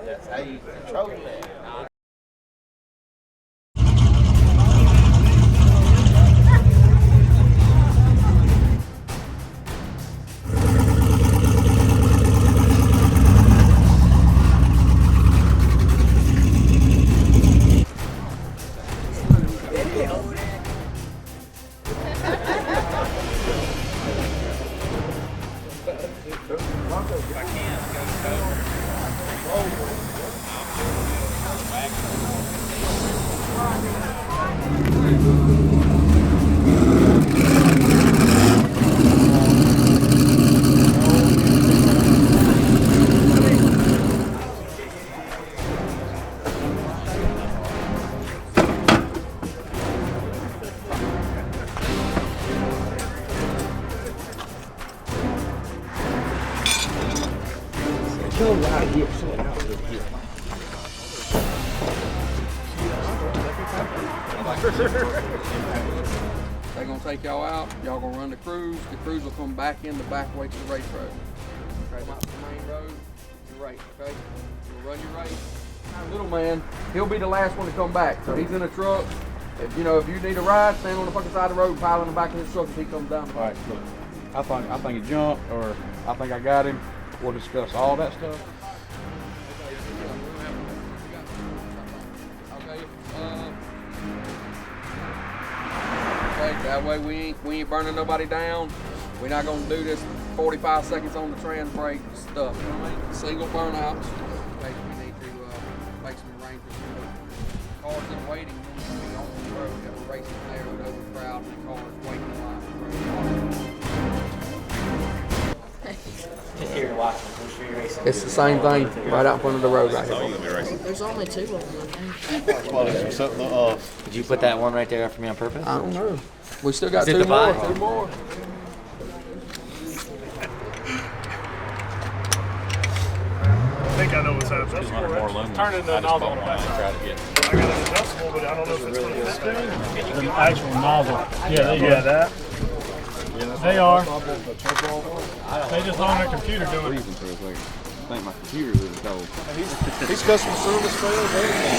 That's how you control that. Show them how to get, show them how to get here. They're gonna take y'all out, y'all gonna run the cruise will come back in the back way to the race road. Okay, not the main road, the race, okay? You'll run your race. Little man, he'll be the last one to come back. So he's in a truck. If you need a ride, stand on the fucking side of the road, pile in the back of his truck as he comes down. All right, look, I think he jumped, or I think I got him. We'll discuss all that stuff. Okay, that way we ain't burning nobody down. We're not gonna do this 45 seconds on the trans brake stuff. You know what I mean? Single burnouts. Okay, we need to make some arrangements. Cars in waiting on the road. We got a racing there with overcrowd and cars waiting in line. Just here to watch. It's the same thing right out in front of the road right here. There's only 2 of them, I think. Did you put that one right there for me on purpose? I don't know. We still got Is it 2 the more. buy? 2 more. I think I know what's happening. Turning the nozzle on the backside. I got an adjustable, but I don't know if it's going to fit. The actual nozzle. Yeah, that. They are. They just on their computer doing it. I think my computer is cold. He's customer service fails everything.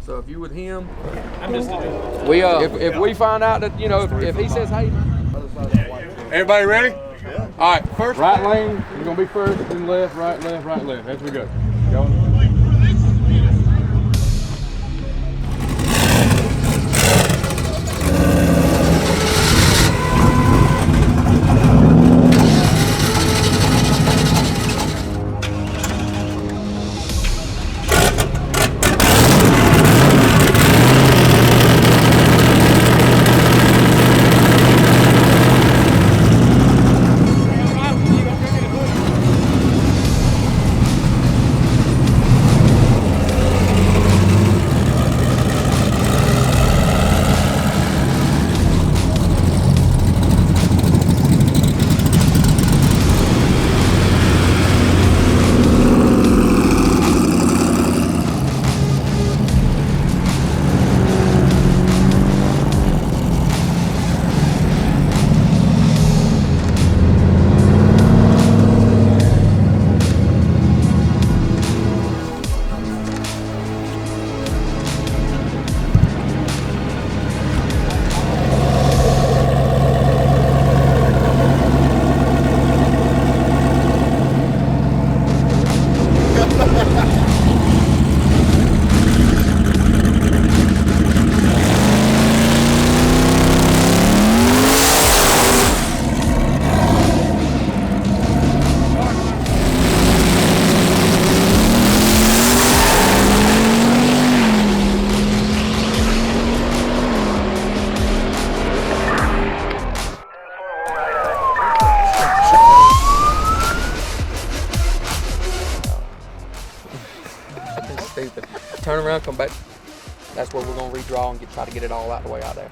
So if you with him, I'm just if we find out that if he says hey, Everybody ready? Yeah. All right, first right lane. You're gonna be first, then left, right, left. As we go. Going. Turn around, come back. That's where we're gonna redraw and try to get it all out the way out there.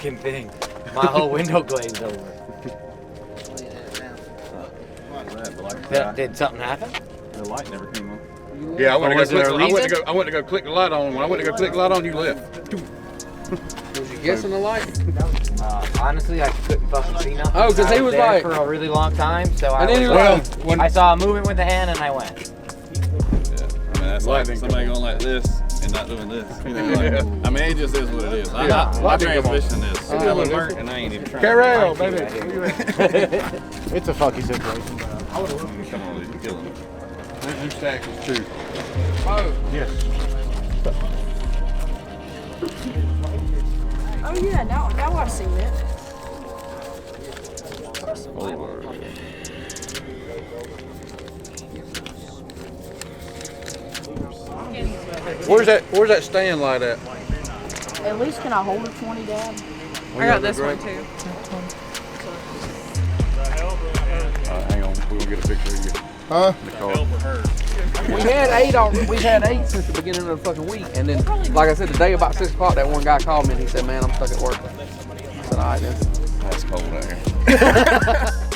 fucking thing. My whole window glazed over. Did something happen? The light never came on. Yeah, I went Was to there go a click. reason? I went to go click the light on. When I went to go click the light on, you left. Was you guessing the light? Honestly, I couldn't fucking see nothing. Oh, 'cause I he was there like- for a really long time, so I And then he was was like, like- when I saw a movement with the hand and I went. Yeah. I mean, that's like somebody going like this and not doing this. You know, like, I mean, it just is what it is. My transmission is burnt and I ain't even trying. Carol, baby. It's a fucky situation. Come on, you're killing me. Who stacks is two? Oh, Yes. Oh yeah, now I've seen that. Holy Lord. where's that stand light at? At least can I hold a 20, Dad? I got this one too. Hang on, we're gonna get a picture of you. Huh? In the car. We've had 8 since the beginning of the fucking week, and then, like I said, today about 6 o'clock, that one guy called me and he said, "Man, I'm stuck at work." I said, "All right, then." That's cold out here.